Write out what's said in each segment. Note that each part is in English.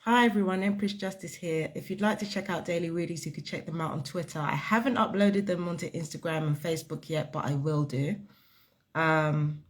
Hi everyone, Empress Justice here. If you'd like to check out daily readings, you can check them out on Twitter. I haven't uploaded them onto Instagram and Facebook yet, but I will do. Um,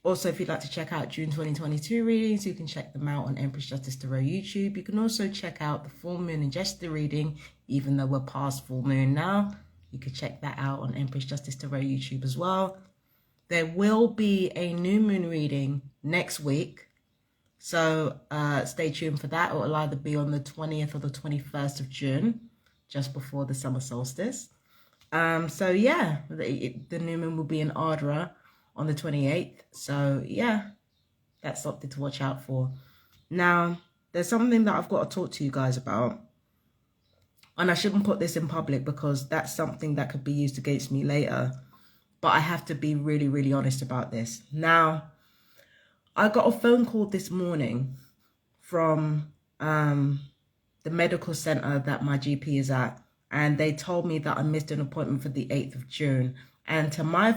Also, if you'd like to check out June 2022 readings, you can check them out on Empress Justice Tarot YouTube. You can also check out the full moon and Jester reading, even though we're past full moon now. You can check that out on Empress Justice Tarot YouTube as well. There will be a new moon reading next week. So stay tuned for that. It will either be on the 20th or the 21st of June, just before the summer solstice. So yeah, the new moon will be in Ardra on the 28th. So yeah, that's something to watch out for. Now, there's something that I've got to talk to you guys about. And I shouldn't put this in public because that's something that could be used against me later. But I have to be really, really honest about this. Now, I got a phone call this morning from the medical center that my GP is at, and they told me that I missed an appointment for the 8th of June. And to my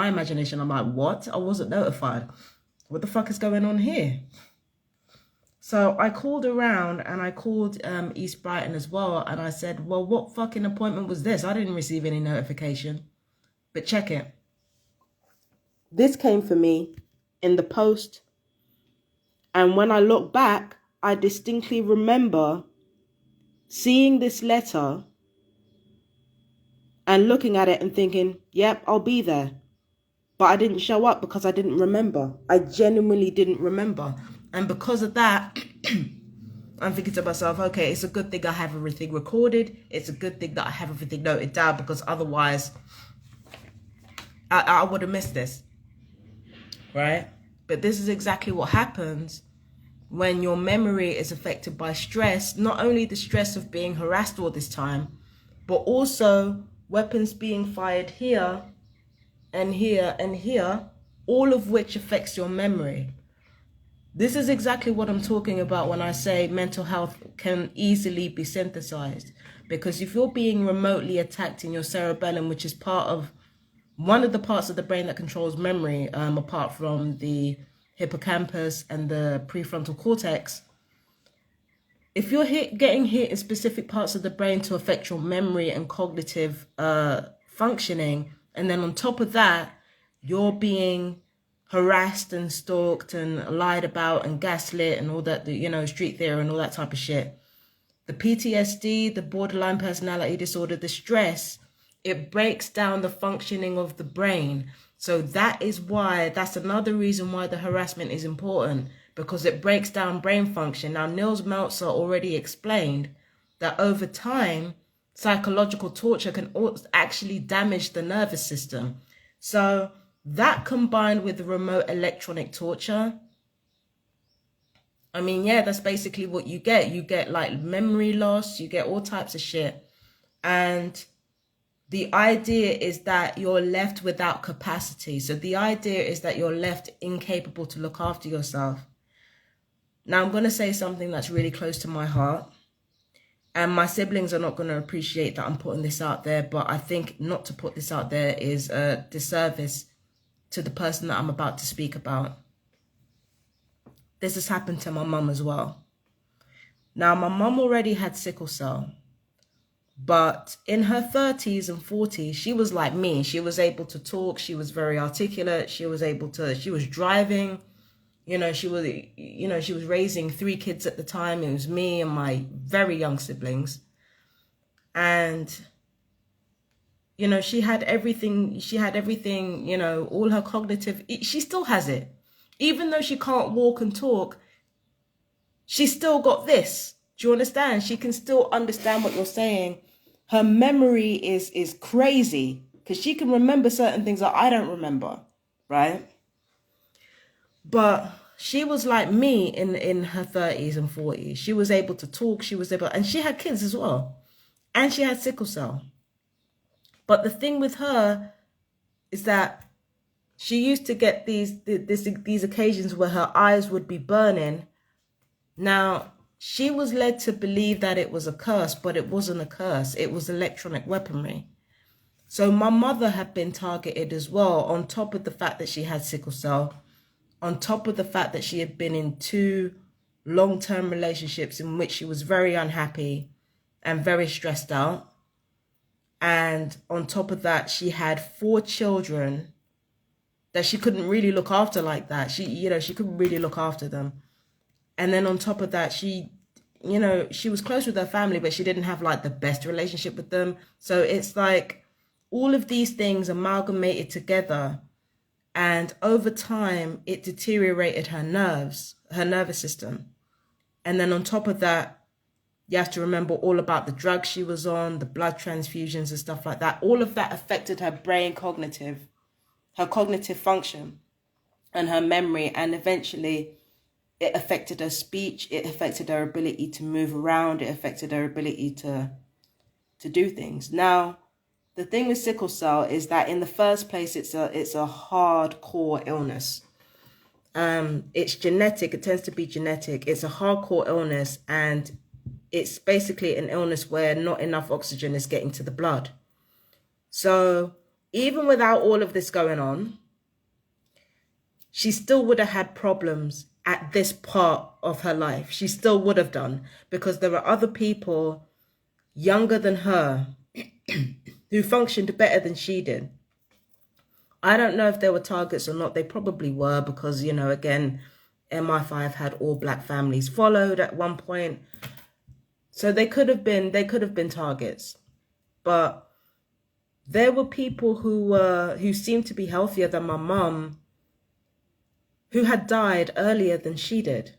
imagination, I'm like, what? I wasn't notified. What the fuck is going on here? So I called around and I called East Brighton as well, and I said, well, what fucking appointment was this? I didn't receive any notification. But check it. This came for me in the post. And when I look back, I distinctly remember seeing this letter and looking at it and thinking, yep, I'll be there. But I didn't show up because I didn't remember. I genuinely didn't remember. And because of that, I'm thinking to myself, okay, it's a good thing I have everything recorded. It's a good thing that I have everything noted down, because otherwise I would have missed this. Right? But this is exactly what happens when your memory is affected by stress. Not only the stress of being harassed all this time, but also weapons being fired here and here and here, all of which affects your memory. This is exactly what I'm talking about when I say mental health can easily be synthesized. Because if you're being remotely attacked in your cerebellum, which is one of the parts of the brain that controls memory, apart from the hippocampus and the prefrontal cortex, if you're getting hit in specific parts of the brain to affect your memory and cognitive functioning, and then on top of that, you're being harassed and stalked and lied about and gaslit and all that, street theory and all that type of shit. The PTSD, the borderline personality disorder, the stress, it breaks down the functioning of the brain. So that's another reason why the harassment is important, because it breaks down brain function. Now, Nils Meltzer already explained that over time, psychological torture can actually damage the nervous system. So that combined with the remote electronic torture, I mean, yeah, that's basically what you get. You get like memory loss, you get all types of shit. And the idea is that you're left without capacity. So the idea is that you're left incapable to look after yourself. Now, I'm going to say something that's really close to my heart. And my siblings are not going to appreciate that I'm putting this out there. But I think not to put this out there is a disservice to the person that I'm about to speak about. This has happened to my mum as well. Now, my mum already had sickle cell. But in her 30s and 40s, she was like me. She was able to talk. She was very articulate. She was driving. She was raising 3 kids at the time. It was me and my very young siblings. And, she had everything. All her cognitive, she still has it. Even though she can't walk and talk, she still got this. Do you understand? She can still understand what you're saying. Her memory is crazy because she can remember certain things that I don't remember, right? But she was like me in her 30s and 40s. She was able to talk. And she had kids as well. And she had sickle cell. But the thing with her is that she used to get these occasions where her eyes would be burning. Now, she was led to believe that it was a curse, but it wasn't a curse. It was electronic weaponry. So my mother had been targeted as well, on top of the fact that she had sickle cell, on top of the fact that she had been in 2 long-term relationships in which she was very unhappy and very stressed out. And on top of that, she had 4 children that she couldn't really look after like that. She couldn't really look after them. And then on top of that, she was close with her family, but she didn't have like the best relationship with them. So it's like all of these things amalgamated together. And over time, it deteriorated her nervous system. And then on top of that, you have to remember all about the drugs she was on, the blood transfusions and stuff like that. All of that affected her brain her cognitive function and her memory. And eventually it affected her speech. It affected her ability to move around. It affected her ability to do things. Now, the thing with sickle cell is that in the first place, it's a hardcore illness. It's genetic. It tends to be genetic. It's a hardcore illness, and it's basically an illness where not enough oxygen is getting to the blood. So even without all of this going on, she still would have had problems at this part of her life. She still would have done, because there are other people younger than her who functioned better than she did. I don't know if they were targets or not. They probably were, because, again, MI5 had all black families followed at one point. So they could have been targets. But there were people who seemed to be healthier than my mum, who had died earlier than she did.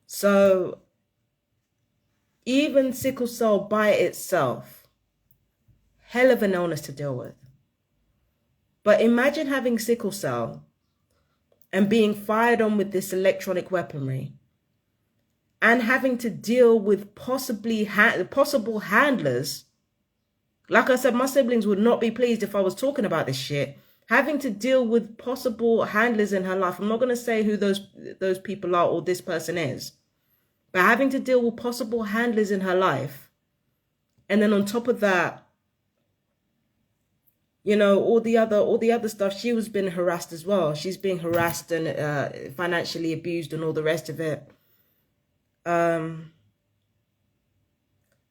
So even sickle cell by itself, hell of an illness to deal with. But imagine having sickle cell and being fired on with this electronic weaponry and having to deal with possible handlers. Like I said, my siblings would not be pleased if I was talking about this shit. Having to deal with possible handlers in her life. I'm not going to say who those people are or this person is. But having to deal with possible handlers in her life. And then on top of that, all the other stuff, she was being harassed as well. She's being harassed and financially abused and all the rest of it.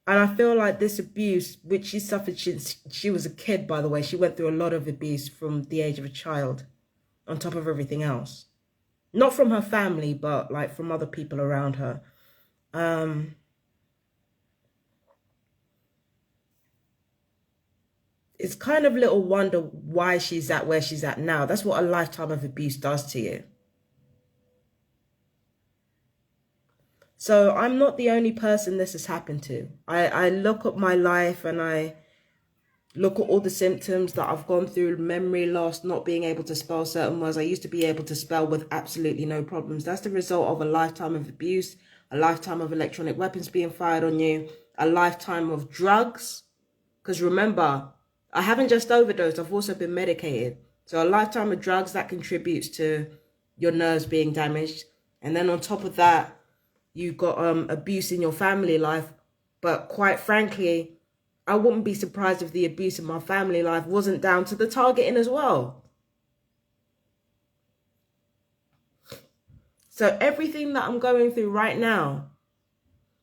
And I feel like this abuse, which she suffered since she was a kid, by the way, she went through a lot of abuse from the age of a child, on top of everything else. Not from her family, but like from other people around her. It's kind of little wonder why she's at where she's at now. That's what a lifetime of abuse does to you. So I'm not the only person this has happened to. I look at my life and I look at all the symptoms that I've gone through, memory loss, not being able to spell certain words. I used to be able to spell with absolutely no problems. That's the result of a lifetime of abuse, a lifetime of electronic weapons being fired on you, a lifetime of drugs. Because remember, I haven't just overdosed, I've also been medicated. So a lifetime of drugs, that contributes to your nerves being damaged. And then on top of that, you got abuse in your family life. But quite frankly, I wouldn't be surprised if the abuse in my family life wasn't down to the targeting as well. So everything that I'm going through right now,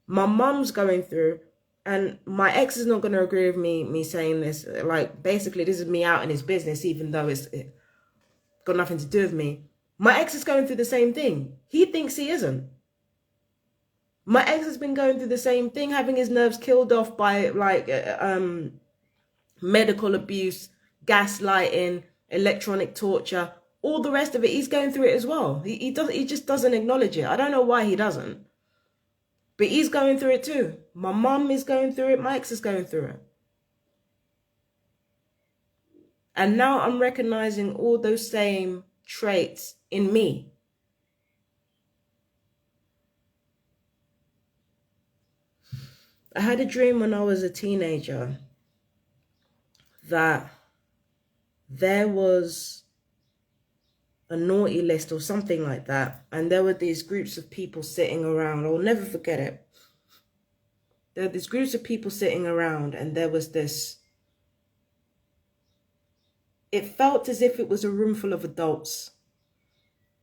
my mum's going through, and my ex is not going to agree with me saying this. Like, basically, this is me out in his business, even though it's got nothing to do with me. My ex is going through the same thing. He thinks he isn't. My ex has been going through the same thing, having his nerves killed off by medical abuse, gaslighting, electronic torture, all the rest of it. He's going through it as well. He just doesn't acknowledge it. I don't know why he doesn't. But he's going through it too. My mum is going through it. My ex is going through it. And now I'm recognizing all those same traits in me. I had a dream when I was a teenager that there was a naughty list or something like that. And there were these groups of people sitting around. I'll never forget it. There were these groups of people sitting around, and there was this. It felt as if it was a room full of adults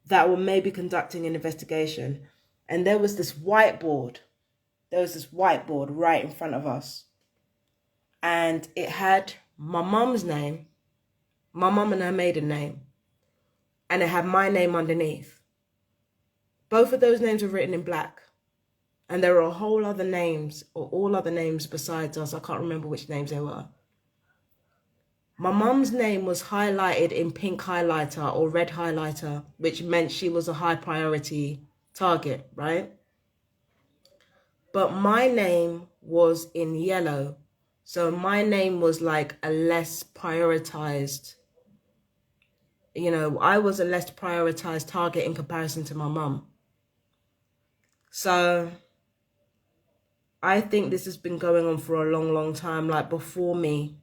that were maybe conducting an investigation. And there was this whiteboard. There was this whiteboard right in front of us. And it had my mum's name, my mum and her maiden name. And it had my name underneath. Both of those names were written in black. And there were a whole other names, or all other names besides us. I can't remember which names they were. My mum's name was highlighted in pink highlighter or red highlighter, which meant she was a high priority target, right? But my name was in yellow. So my name was like a less prioritized, you know, I was a less prioritized target in comparison to my mum. So I think this has been going on for a long, long time, like before me.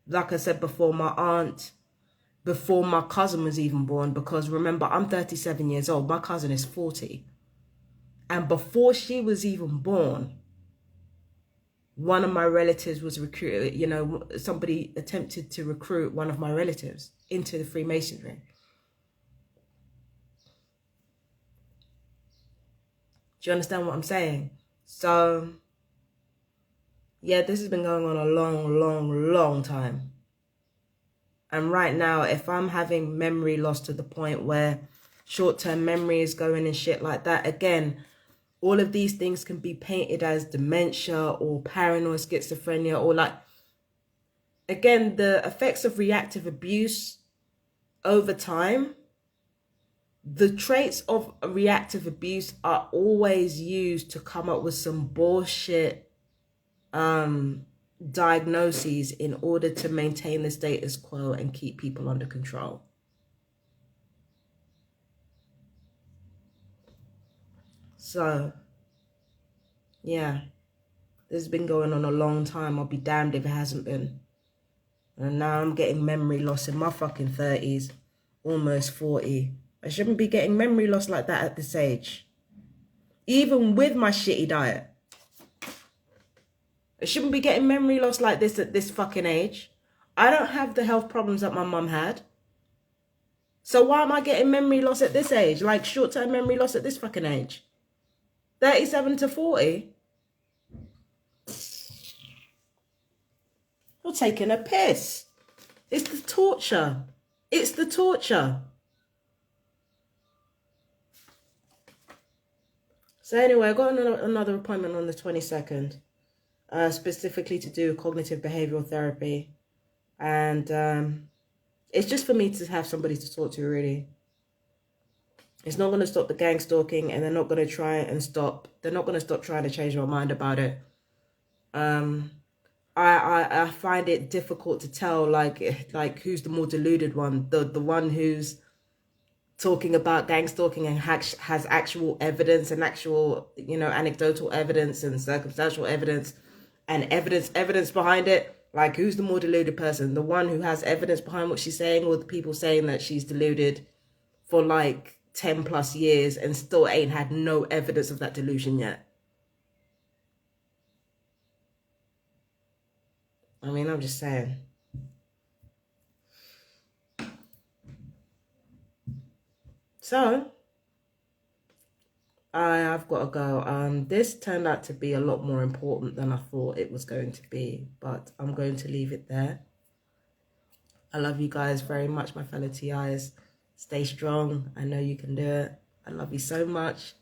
Like I said before, my aunt, before my cousin was even born, because remember, I'm 37 years old. My cousin is 40. And before she was even born, one of my relatives was recruited, you know, somebody attempted to recruit one of my relatives into the Freemasonry. Do you understand what I'm saying? So, yeah, this has been going on a long, long, long time. And right now, if I'm having memory loss to the point where short-term memory is going and shit like that, again, all of these things can be painted as dementia or paranoid schizophrenia, or like, again, the effects of reactive abuse over time. The traits of reactive abuse are always used to come up with some bullshit diagnoses in order to maintain the status quo and keep people under control. So, yeah, this has been going on a long time. I'll be damned if it hasn't been. And now I'm getting memory loss in my fucking 30s, almost 40. I shouldn't be getting memory loss like that at this age. Even with my shitty diet. I shouldn't be getting memory loss like this at this fucking age. I don't have the health problems that my mum had. So why am I getting memory loss at this age? Like short-term memory loss at this fucking age? 37 to 40? You're taking a piss. It's the torture. It's the torture. So anyway, I got another appointment on the 22nd. Specifically to do cognitive behavioral therapy. And it's just for me to have somebody to talk to, really. It's not going to stop the gang stalking, and they're not going to try and stop. They're not going to stop trying to change my mind about it. I find it difficult to tell, like who's the more deluded one. The one who's talking about gang stalking and has actual evidence and actual, you know, anecdotal evidence and circumstantial evidence and evidence behind it. Like, who's the more deluded person? The one who has evidence behind what she's saying, or the people saying that she's deluded for like 10 plus years and still ain't had no evidence of that delusion yet? I mean, I'm just saying. So, I've got to go. This turned out to be a lot more important than I thought it was going to be, but I'm going to leave it there. I love you guys very much, my fellow TIs. Stay strong. I know you can do it. I love you so much.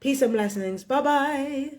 Peace and blessings. Bye-bye.